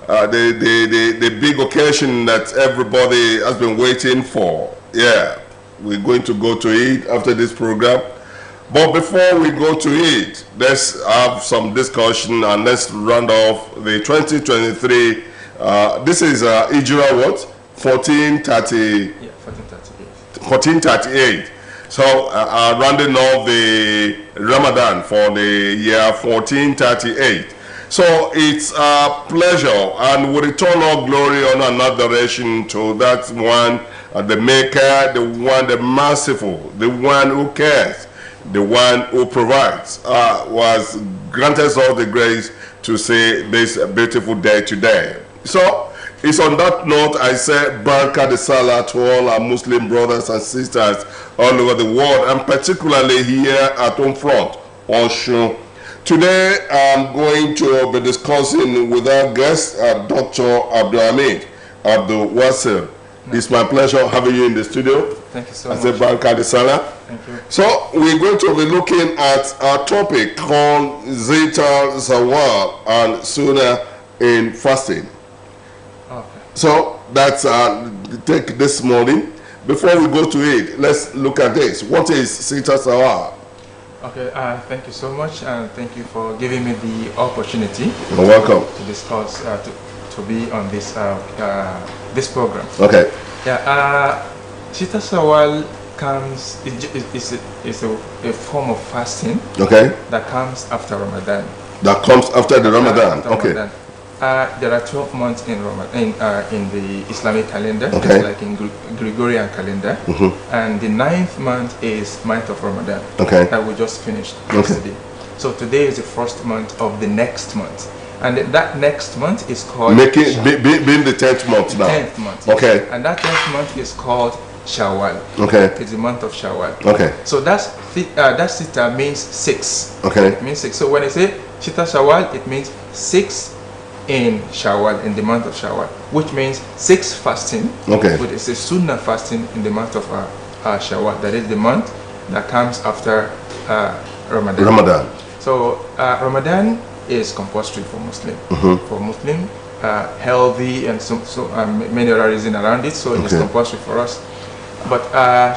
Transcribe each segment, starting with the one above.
the big occasion that everybody has been waiting for. Yeah, we're going to go to it after this program. But before we go to it, let's have some discussion and let's round off the 2023. This is Ijira what? 1430. Yeah, 1438. 1438. So rounding off the Ramadan for the year 1438. So it's a pleasure, and we return all glory, honor, and adoration to that one, the Maker, the one, the merciful, the one who cares, the one who provides, was granted us all the grace to see this beautiful day today. So it's on that note I say Baraka de Salah to all our Muslim brothers and sisters all over the world, and particularly here at home front, Osho. Today I'm going to be discussing with our guest, Dr. Abdulhamid Abdul Wasir. It's my pleasure having you in the studio. Thank you so much. I say Baraka de Salah. Thank you. So we're going to be looking at a topic called Zita Zawal and Sunnah in fasting. Okay. So that's take this morning. Before we go to it, let's look at this. What is Zita Zawal? Okay, thank you so much, and thank you for giving me the opportunity. You're welcome. To discuss, to be on this this program. Okay. Yeah, Sita Sawal comes is a form of fasting. Okay. That comes after Ramadan. That comes after the Ramadan. After Okay. Ramadan. There are 12 months in Ramadan in the Islamic calendar, Okay. just like in Gregorian calendar, and the 9th month is month of Ramadan. Okay. That we just finished yesterday. So today is the first month of the next month, and that next month is called being the 10th month now. 10th month. Yes. Okay. And that 10th month is called Shawwal. Okay. It's the month of Shawwal. Okay. So that Sita means 6. Okay. It means 6. So when I say Sita Shawwal, it means 6 in Shawwal, in the month of Shawwal, which means 6 fasting. Okay. But it's a Sunnah fasting in the month of Shawwal. That is the month that comes after Ramadan. Ramadan. So Ramadan is compulsory for Muslim. For Muslim, healthy and many other reasons around it. So it's compulsory for us. But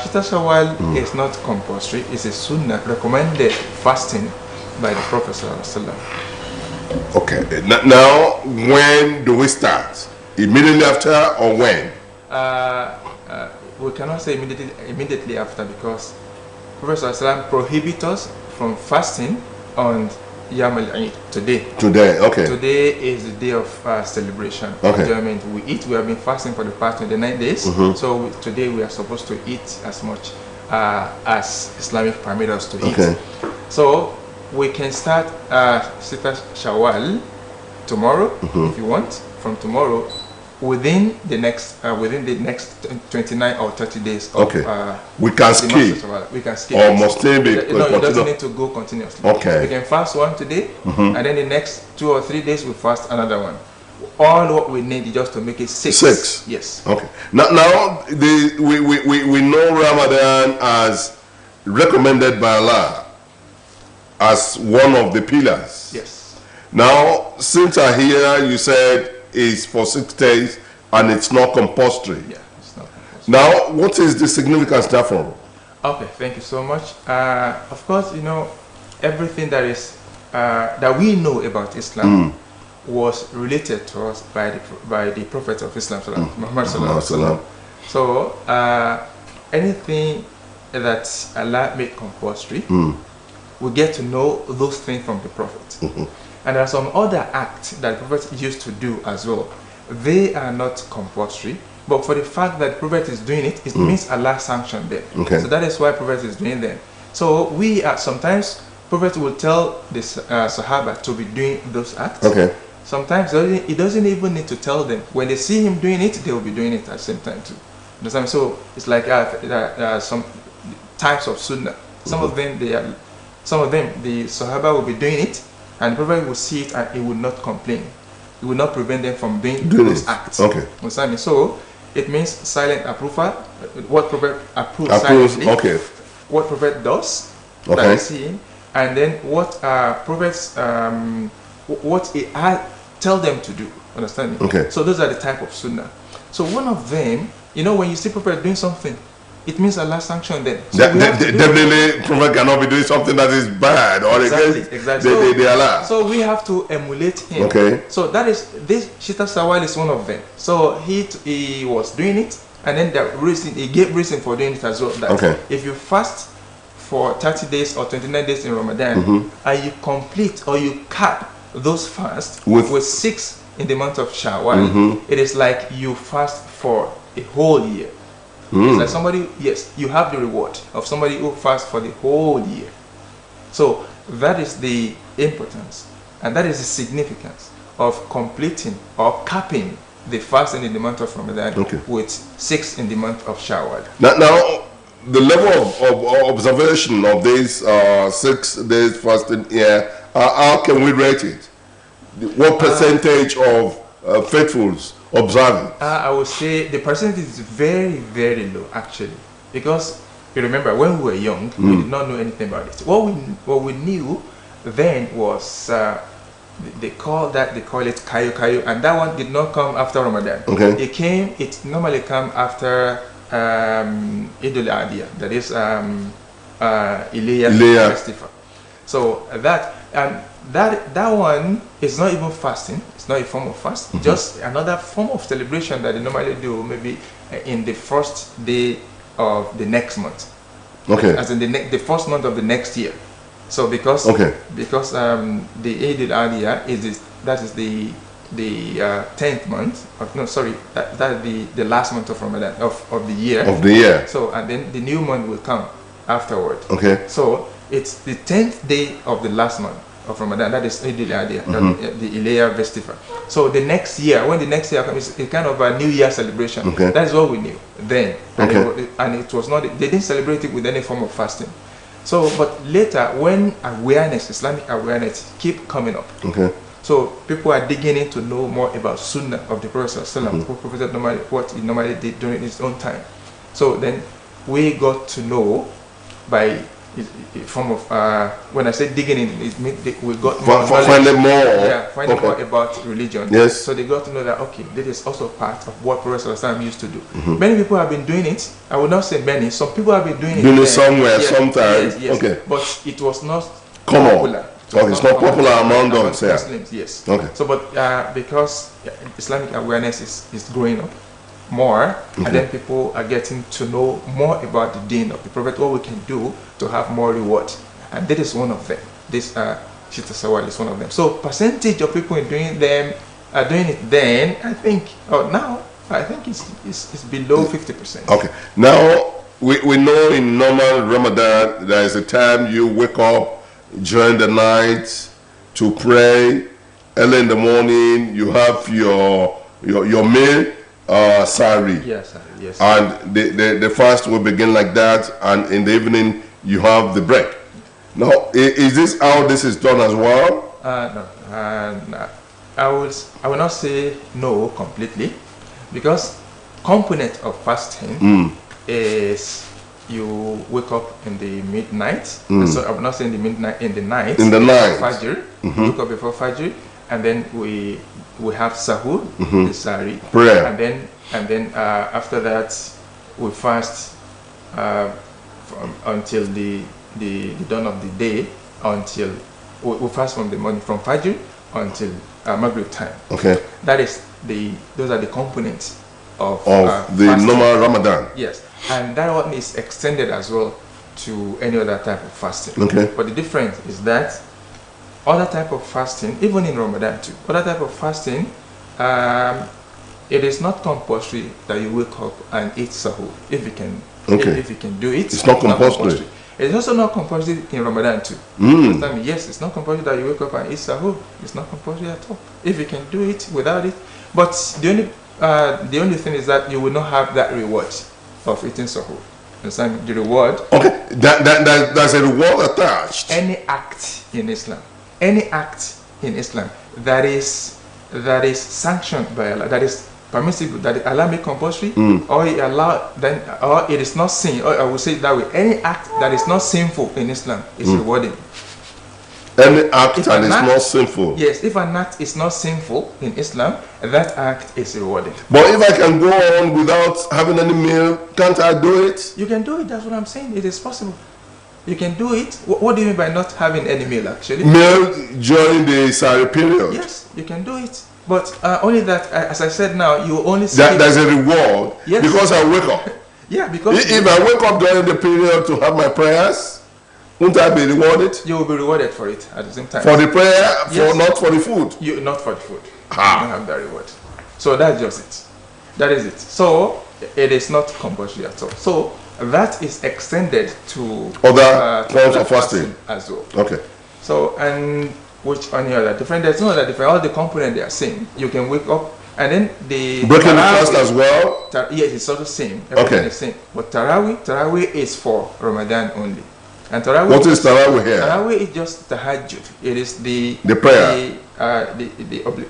Shita Shawwal is not compulsory. It's a Sunnah recommended fasting by the Prophet ﷺ. Okay. Now, when do we start? Immediately after or when? We cannot say immediately after, because Prophet ﷺ prohibits us from fasting on Yom al-Eid, today. Today, okay. Today is the day of celebration, enjoyment. We eat. We have been fasting for the past 29 days. So today we are supposed to eat as much as Islamic permit us to eat. So we can start Sita Shawwal tomorrow if you want. From tomorrow, within the next 29 or 30 days. Of, we can skip. We can skip. Or must be. No, it doesn't need to go continuously. Okay. We can fast one today, and then the next 2 or 3 days we fast another one. All what we need is just to make it 6. 6. Yes. Okay. Now we know Ramadan as recommended by Allah as one of the pillars. Yes. Now, since I hear you said it's for 6 days and it's not compulsory. Yeah, it's not compulsory. Now, what is the significance therefore? Okay, thank you so much. Of course, you know, everything that is that we know about Islam was related to us by the Prophet of Islam, Muhammad Sallallahu Alaihi Wasallam. So anything that Allah made compulsory, we get to know those things from the Prophet. And there are some other acts that the Prophet used to do as well. They are not compulsory, but for the fact that the Prophet is doing it, it means Allah sanctioned them. So that is why the Prophet is doing them. So we are sometimes Prophet will tell the Sahaba to be doing those acts. Sometimes he doesn't even need to tell them. When they see him doing it, they will be doing it at the same time too. Understand? So it's like some types of sunnah. Some of them the Sahaba will be doing it, and the Prophet will see it and he will not complain. It will not prevent them from doing those acts. Understand me? So it means silent approval. What Prophet approves silently. What Prophet does, that is seen, and then what prophets what he tell them to do. Understand me? Okay. So those are the type of sunnah. So one of them, you know, when you see Prophet doing something, it means Allah sanctioned them. So definitely, Prophet cannot be doing something that is bad or exactly. the Allah. So we have to emulate him. Okay. So that is, this Shita Sawal is one of them. So he was doing it, and then the reason, he gave reason for doing it as well. That if you fast for 30 days or 29 days in Ramadan, and you complete or you cap those fasts with 6 in the month of Shawwal, it is like you fast for a whole year. It's like somebody, yes, you have the reward of somebody who fasts for the whole year. So that is the importance, and that is the significance of completing or capping the fasting in the month of Ramadan with 6 in the month of Shawwal. Now the level of observation of these 6 days fasting here, how can we rate it? What percentage of faithfuls observe it? I would say the percentage is very, very low actually, because you remember when we were young, we did not know anything about it. What we knew then was they call it kayu kayu, and that one did not come after Ramadan. It normally come after Eid al-Adha, that is Ilayah festival. So that one is not even fasting. It's not a form of fast. Just another form of celebration that they normally do, maybe in the first day of the next month. As in the first month of the next year. So because the Eid al-Adha is the 10th month. That is the last month of Ramadan of the year. So and then the new month will come afterward. So it's the 10th day of the last month of Ramadan. That is Eid al-Adha, the Ilayah festival. So the next year, when the next year comes, it's kind of a New Year celebration. That's what we knew then. And it was not. They didn't celebrate it with any form of fasting. So, but later, when Islamic awareness keep coming up, so people are digging in to know more about Sunnah of the Prophet what he normally did during his own time. So then we got to know by a form of when I say digging in, it means we got finding more about religion. Yes. So they got to know that this is also part of what Prophet used to do. Many people have been doing it. I would not say many. Some people have been doing it somewhere, sometime. Yes. But it was not popular. It's not popular among Muslims. Yes. So, but because Islamic awareness is growing up more, and then people are getting to know more about the deen of the Prophet, what we can do to have more reward, and that is one of them. This Shita Sawal is one of them. So percentage of people doing it then, I think, now I think it's below 50%. Now we know in normal Ramadan there is a time you wake up during the night to pray. Early in the morning you have your meal, sari. Yes. And the fast will begin like that, and in the evening you have the break. Now, is this how this is done as well? No. I will not say no completely, because component of fasting is you wake up in the midnight. So I will not say in the midnight, in the night. Fajr. Wake up before Fajr, and then we have sahur, the sari, prayer, and then after that we fast until the dawn of the day, until we fast from the morning, from Fajr until Maghrib time. That is those are the components of the fasting. normal Ramadan. Yes, and that one is extended as well to any other type of fasting. But the difference is that other type of fasting, even in Ramadan too, other type of fasting, it is not compulsory that you wake up and eat sahur. If you can, if you can do it, it's not compulsory. It's also not compulsory in Ramadan too. Yes, it's not compulsory that you wake up and eat sahur. It's not compulsory at all. If you can do it without it, but the only thing is that you will not have that reward of eating sahur. Understand? The reward. There's a reward attached. Any act in Islam that is sanctioned by Allah, that is permissible, that Allah made compulsory, or it is not sin, or I will say it that way, any act that is not sinful in Islam is rewarded. Any act If that an is act- not sinful. Yes, if an act is not sinful in Islam, that act is rewarded. But if I can go on without having any meal, can't I do it? You can do it. That's what I'm saying. It is possible. You can do it. What do you mean by not having any meal, actually? Meal during the Sari period. Yes, you can do it. But only that, as I said now, you only see There's a reward Yes. because I wake up. Yeah, because If I wake up during the period to have my prayers, won't I be rewarded? you will be rewarded for it at the same time. For the prayer, Yes. not for the food. You not for the food. Ah. You don't have that reward. So that's just it. That is it. So it is not compulsory at all. So that is extended to Other forms other of fasting. as well. Okay. So, and which any other different? There's no other different. All the components they are same. You can wake up and then the Breaking the Tarawih- fast as well. Yes, it's all the same. Everything Okay. is same. But Tarawih is for Ramadan only. And Tarawih. What is Tarawih here? Tarawih is just tahajjud. It is the prayer.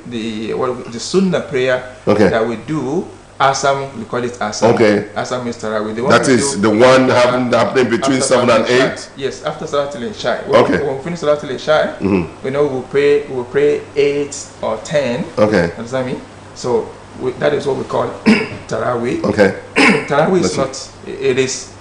the sunnah prayer Okay. that we do. Asam, we call it Asam. Okay. Asam is Tarawih. The one That we is do the one happening between after 7 and Salatul 8. Yes, after Salatul Isha. Okay. When we finish Salatul Isha, we know we'll pray 8 or 10. Okay. Understand me? So that is what we call Tarawih. Okay. Tarawih is That's not, it is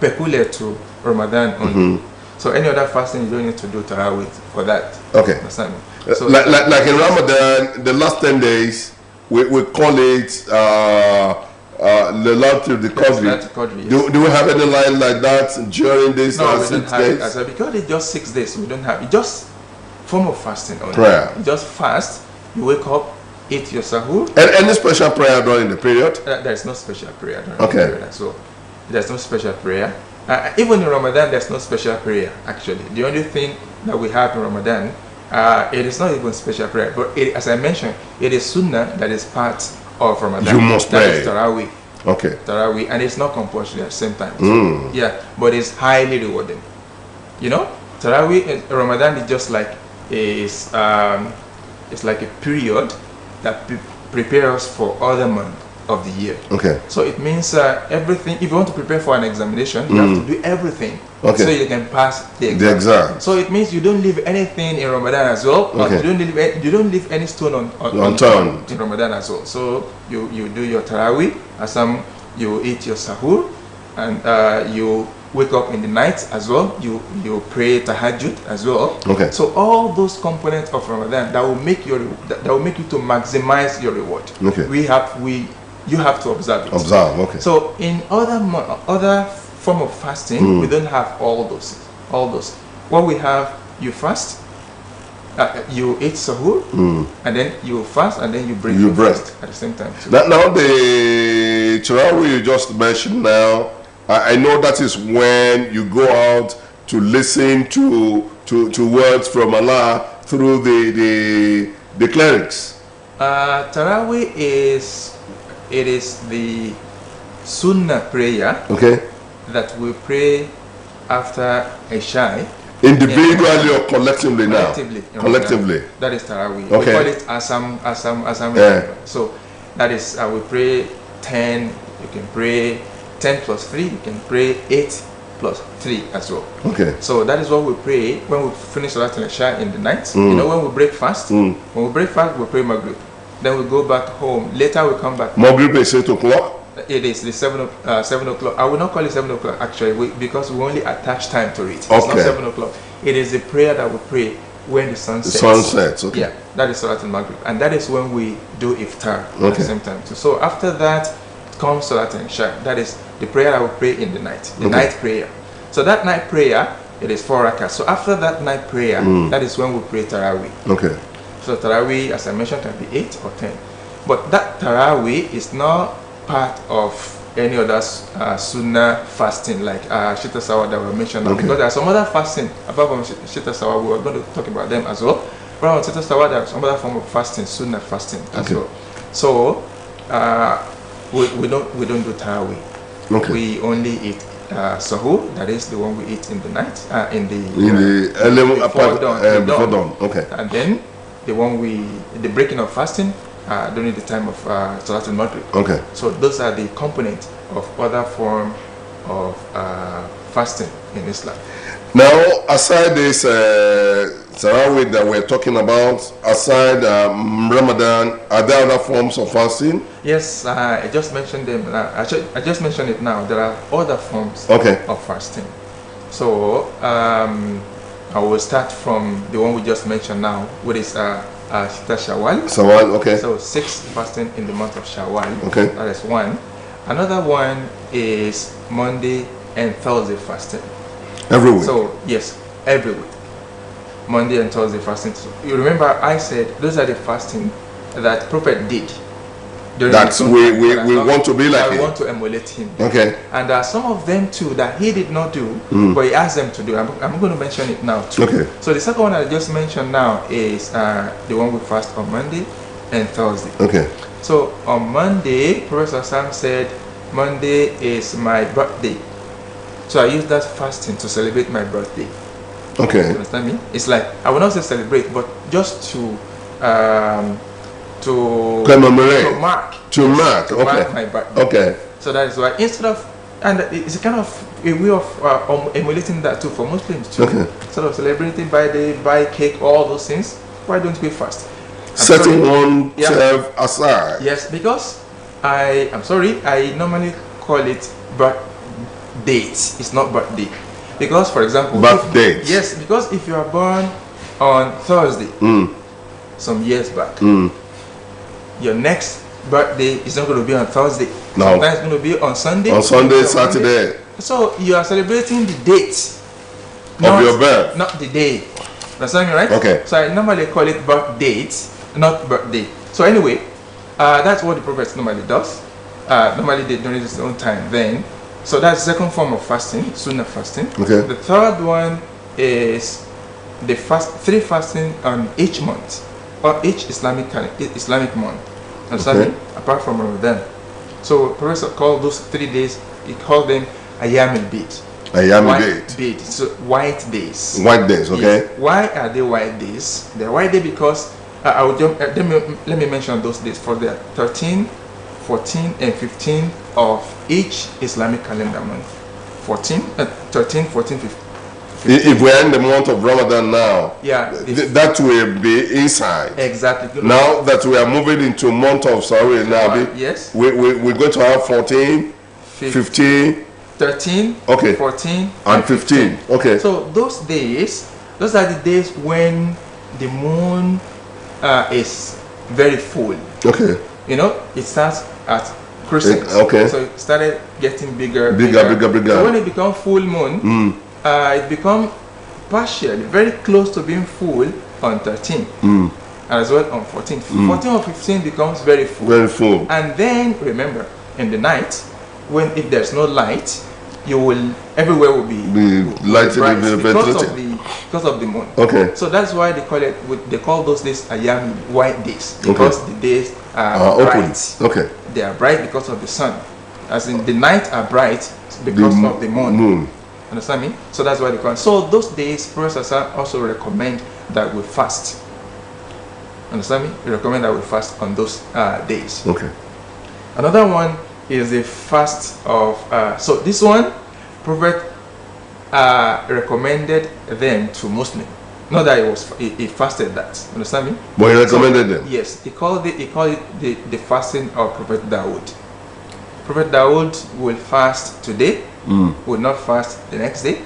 peculiar to Ramadan only. So any other fasting, you don't need to do Tarawih for that. Okay. Understand me? So Like in Ramadan, the last 10 days, we call it the Laylatul Qadr. Qadr, yes. Do we have any line like that during this No, we don't 6 have it. days? As because it's just 6 days, we don't have it. Just form of fasting only. Prayer. You just fast, you wake up, eat your sahur. And any special prayer during the period? There is no special prayer during Okay. the period. So there's no special prayer. Even in Ramadan, there's no special prayer, actually. The only thing that we have in Ramadan, it is not even special prayer. But as I mentioned, it is sunnah that is part of Ramadan. You must That pray. is Tarawih. Okay. Tarawih, and it's not compulsory at the same time. So, yeah, but it's highly rewarding. You know, Tarawih in Ramadan is just like it's like a period that prepares us for other months of the year. Okay. So it means everything. If you want to prepare for an examination, you have to do everything Okay. so you can pass the exam. The exam. So it means you don't leave anything in Ramadan as well. Or Okay. you don't leave any stone Unturned. in Ramadan as well. So you do your Tarawih, Asam, you eat your sahur, and you wake up in the night as well. You pray tahajjud as well. Okay. So all those components of Ramadan that will make you to maximize your reward. Okay. You have to observe it. Observe. Okay. So in other form of fasting, we don't have all those. What we have, you fast, you eat sahur, and then you fast, and then you break You your break. fast at the same time. too. Now the Tarawih you just mentioned now, I know that is when you go out to listen to words from Allah through the clerics. Tarawih is the sunnah prayer Okay. that we pray after Isha. Individually or collectively now? Collectively. in Collectively. Ramadan. That is Tarawih. Okay. We call it Asam. Yeah. So that is, we pray 10, you can pray 10 plus 3, you can pray 8 plus 3 as well. Okay. So that is what we pray when we finish Salat al-Isha in the night. You know, when we break fast, when we break fast, we pray Maghrib. Then we go back home. Later we come back. Maghrib is 8 o'clock? It is the 7 o'clock. I will not call it 7 o'clock actually, because we only attach time to it. It's not Okay. 7 o'clock. It is the prayer that we pray when the sun The sets. sun sets, okay. Yeah, that is Salat al-Maghrib. And that is when we do iftar at Okay. the same time too. So after that comes Salat al-Isha. That is the prayer that we pray in the night. The Okay. night prayer. So that night prayer, it is 4 rakats. So after that night prayer, that is when we pray Tarawih. Okay. So Tarawih, as I mentioned, can be 8 or 10. But that Tarawih is not part of any other sunnah fasting like Shita Sawa that we mentioned now. Okay. Because there are some other fasting apart from Shita Sawa. We are going to talk about them as well. But on Shita Sawa, there are some other form of fasting, sunnah fasting as Okay. well. So we don't do Tarawih. Okay. We only eat sahur, that is the one we eat in the night, in the early before dawn. before dawn. Okay. And then the breaking of fasting during the time of Salat al-Maghrib. Okay. So those are the components of other form of fasting in Islam. Now, aside this Tarawih that we're talking about, aside Ramadan, are there other forms of fasting? Yes, I just mentioned them. I just mentioned it now. There are other forms of fasting. So I will start from the one we just mentioned now, which is Shawwal. Shawwal, okay. So 6 fasting in the month of Shawwal. Okay. That is one. Another one is Monday and Thursday fasting. Every week? So, yes, every week. Monday and Thursday fasting. So, you remember I said those are the fasting that Prophet did. That we want to be like him. We want to emulate him. Okay. And there are some of them too that he did not do, but he asked them to do. I'm going to mention it now too. Okay. So the second one I just mentioned now is the one we fast on Monday and Thursday. Okay. So on Monday, Professor Sam said, Monday is my birthday. So I use that fasting to celebrate my birthday. Okay. You understand me? It's like, I will not say celebrate, but just to commemorate. To mark Okay. my birthday. Okay. So that is why, instead of, and it's a kind of a way of emulating that too for Muslims too. Okay. Instead of celebrating birthday, buy cake, all those things, why don't we fast? Setting oneself aside. Yes, because I normally call it birth date. It's not birthday. Because, for example, birth date. Yes, because if you are born on Thursday, some years back, your next birthday is not going to be on Thursday. No. Sometimes it's going to be on Sunday. On Sunday, Saturday. So you are celebrating the date of your birth, not the day. Understand me, right? Okay. So I normally call it birth date, not birthday. So anyway, that's what the Prophet normally does. Normally they donate his own time then. So that's the second form of fasting, Sunnah fasting. Okay. The third one is the 3 fasting on each month or each Islamic month. Understand me? Apart from Ramadan. So Professor called those 3 days, he called them Ayyam al-Bid. White so white days. White days, okay. Yes. Why are they white days? They're white days because let me mention those days for the 13, 14, and 15 of each Islamic calendar month. 13, 14, 15. If we're in the month of Ramadan now, yeah, that will be inside. Exactly. Now that we are moving into month of Sawi now, yes, we're going to have 14, 15, 13, okay, 14, and 15. Okay. So those are the days when the moon is very full. Okay. You know, it starts at crescent. Okay. So it started getting bigger. Bigger. So when it becomes full moon, it becomes partially very close to being full on 13. And as well on 14. 14 or 15 becomes very full. Very full. And then remember, in the night, if there's no light, everywhere will be lighted because of the moon. Okay. So that's why they call those days Ayyam white days, because the days are bright. Okay. They are bright because of the sun. As in the night are bright because of the moon. Understand me? So that's why they call it. So those days, Professor also recommend that we fast. Understand me? We recommend that we fast on those days. Okay. Another one is the fast of so this one Prophet recommended them to Muslim, not that he fasted that. Understand me? But he recommended them. Yes, he called it the fasting of Prophet Dawood. Prophet Dawood will fast today, will not fast the next day,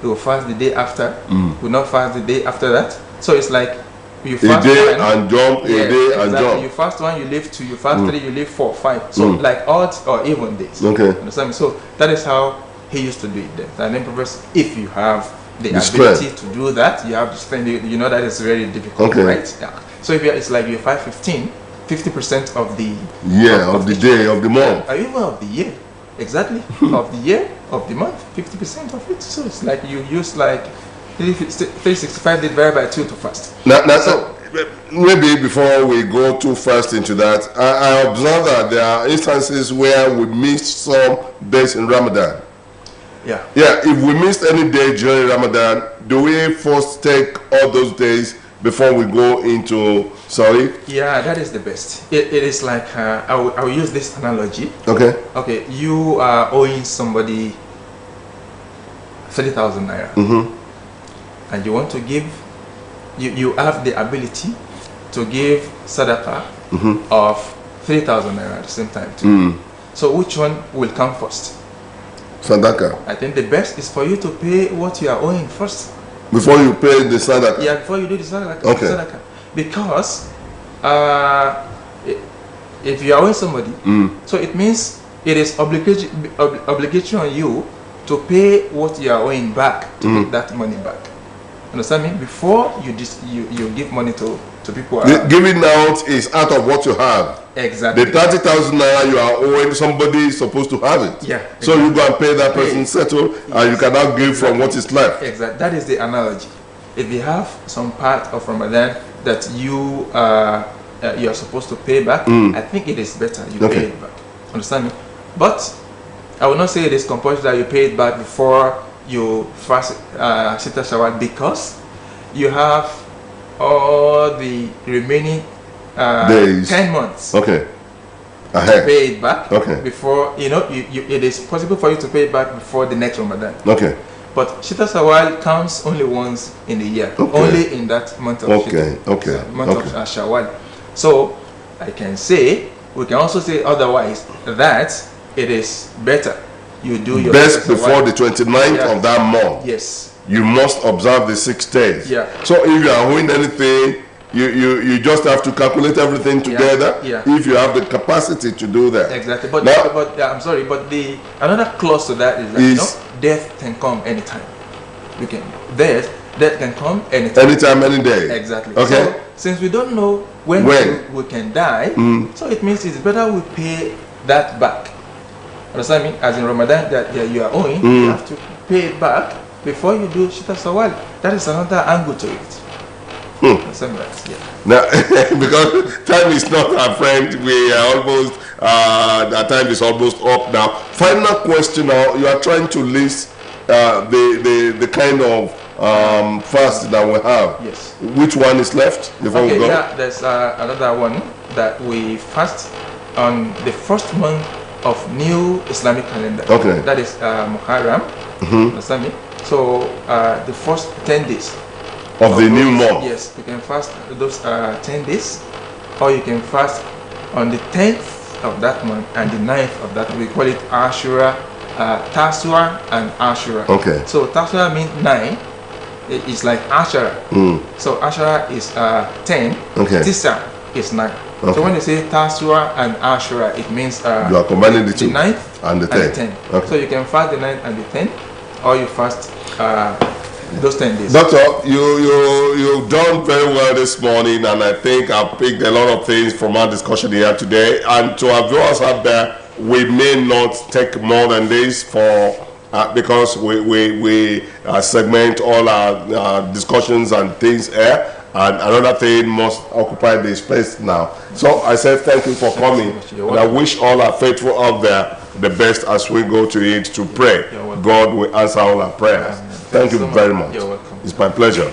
he will fast the day after, will not fast the day after that. So it's like you fast a day and jump, You fast 1, you leave 2, you fast 3, you leave 4, 5. So like odd or even days. Okay. Understand me? So that is how he used to do it then. And then Professor, if you have the ability to do that, you have to spend it, you know that is very difficult, right? Yeah. So if it's like you're 5-15, 50% of the year, of the day, of the month. Or even of the year. Exactly. Of the year, of the month, 50% of it. So it's like you use like 365 divided by 2 to fast. So maybe before we go too fast into that, I observe that there are instances where we missed some days in Ramadan. Yeah. Yeah, if we missed any day during Ramadan, do we first take all those days before we go into sorry? Yeah, that is the best. It is like I will use this analogy. Okay. Okay, you are owing somebody 30,000 naira. and you want to give, you have the ability to give sadaqah of 3,000 naira at the same time too. So which one will come first? Sadaqah. I think the best is for you to pay what you are owing first. Before you pay the sadaqah? Yeah, before you do the sadaqah. Okay. Sadaqah. Because if you are owing somebody, so it means it is obligatory on you to pay what you are owing back, to get that money back. Understand me? Before you give money to people. The giving out is out of what you have. Exactly. The 30,000 naira you are owing, somebody is supposed to have it. Yeah. Exactly. So you go and pay that person, settle, and you cannot give from what is left. Exactly. That is the analogy. If you have some part of Ramadan that you are supposed to pay back, I think it is better you pay it back. Understand me? But I will not say it is compulsory that you pay it back before you fast Sita Shawwal, because you have all the remaining days, 10 months ahead, to pay it back. Before it is possible for you to pay it back before the next Ramadan. But Sita Shawwal counts only once in a year, only in that month of of Shawwal. So I can say, we can also say otherwise, that it is better you do your best before the 29th of that month. Yes. You must observe the 6 days. Yeah. So if you are owing anything, you just have to calculate everything together. If you have the capacity to do that. Exactly. But I'm sorry, but the another clause to that is that death can come anytime. Death can come anytime. Anytime, any day. Exactly. Okay. So since we don't know when we can die, so it means it's better we pay that back. Understand me? As in Ramadan that you are owing, you have to pay it back before you do Shita Shawwal. That is another angle to it. Understand that? Yeah. Now, because time is not our friend, we are almost, our time is almost up now. Final question now, you are trying to list the kind of fast that we have. Yes. Which one is left before we go? Yeah, there's another one that we fast on the first month of new Islamic calendar. That is Muharram. Understand me? So the first 10 days of the new month. Yes, you can fast those 10 days, or you can fast on the 10th of that month and the 9th of that month. We call it Ashura, Tasua and Ashura. So Tasua means 9. It's like Ashura. So Ashura is 10. Tisa is 9. So when you say Tasua and Ashura, it means you are combining the 9th and the 10th. So you can fast the 9th and the 10th, or you fast those 10 days. Doctor, you've done very well this morning, and I think I've picked a lot of things from our discussion here today. And to our viewers out there, we may not take more than this because we segment all our discussions and things here. And another thing must occupy the space now. So I said thank you for coming. And I wish all our faithful out there the best as we go to it to pray. God will answer all our prayers. Thank you very much. You're welcome. It's my pleasure.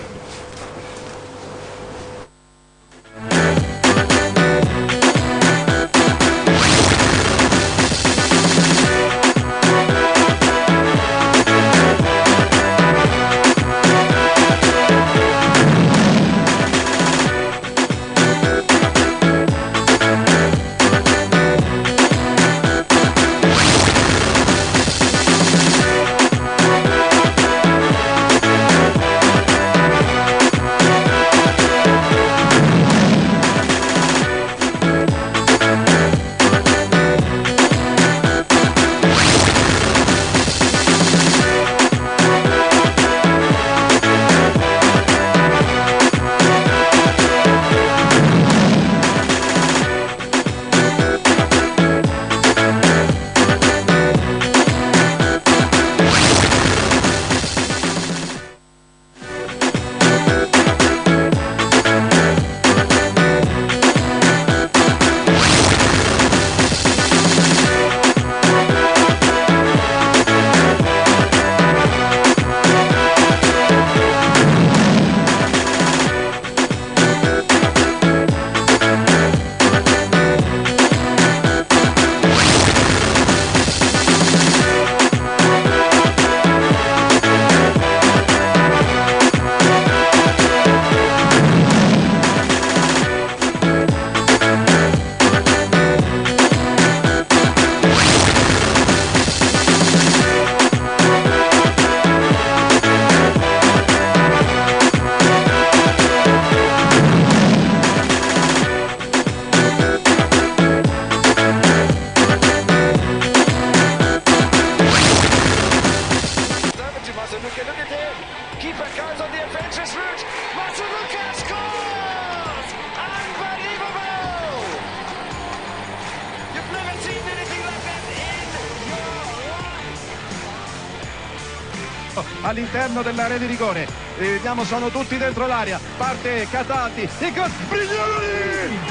Look at him. Keeper goes on the adventurous route. Martin Lucas scores! Unbelievable! You've never seen anything like that in your life. All'interno dell'area di rigore, vediamo, sono tutti dentro l'area, parte Cataldi, Brignoli!